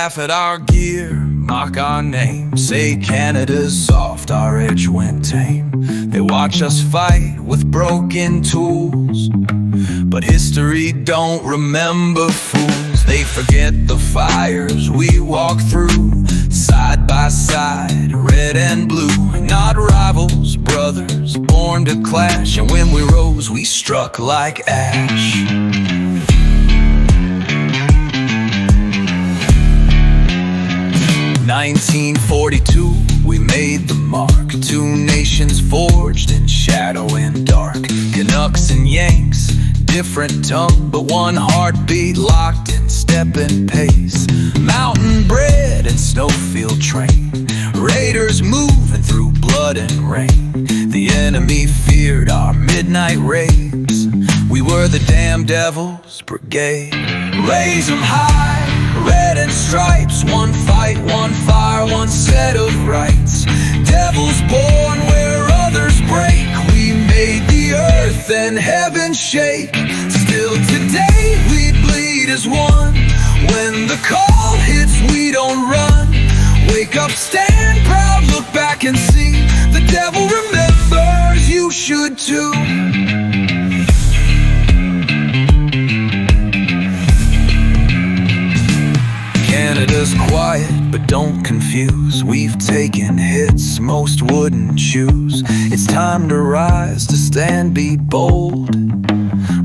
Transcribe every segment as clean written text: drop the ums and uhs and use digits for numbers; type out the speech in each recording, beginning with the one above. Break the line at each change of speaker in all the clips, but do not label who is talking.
laugh at our gear, mock our name, say Canada's soft, our edge went tame. They watch us fight with broken tools, but history don't remember fools. They forget the fires we walk through, side by side, red and blue. Not rivals, brothers, born to clash. And when we rose, we struck like ash. 1942, we made the mark. Two nations forged in shadow and dark. Canucks and Yanks, different tongue, but one heartbeat locked in step and pace. Mountain bred and snowfield train, raiders moving through blood and rain. The enemy feared our midnight raids. We were the damn Devil's Brigade. Raise 'em high, red and stripes, one fight, one fire, one set of rights. Devils born where others break. We made the earth and heaven shake. Still today we bleed as one. When the call hits, we don't run. Wake up, stand proud, look back and see. The devil remembers, you should too. Canada's quiet, but don't confuse. We've taken hits most wouldn't choose. It's time to rise, to stand, be bold.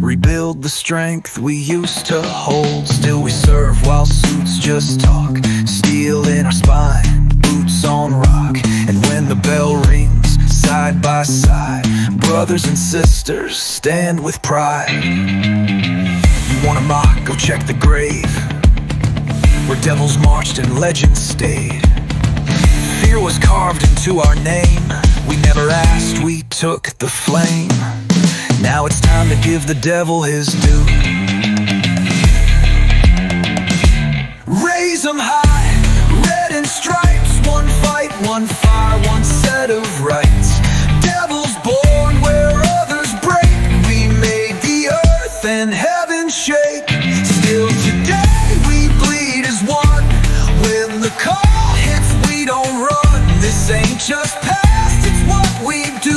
Rebuild the strength we used to hold. Still we serve while suits just talk. Steel in our spine, boots on rock. And when the bell rings, side by side, brothers and sisters stand with pride. You wanna mock? Go check the grave, where devils marched and legends stayed. Fear was carved into our name. We never asked, we took the flame. Now it's time to give the devil his due. Raise 'em high, red and stripes, one fight, one fire, one set of rights. Devils born where others break. We made the earth and heaven shake. Still today we bleed as one. When the call hits, we don't run. This ain't just past, it's what we do.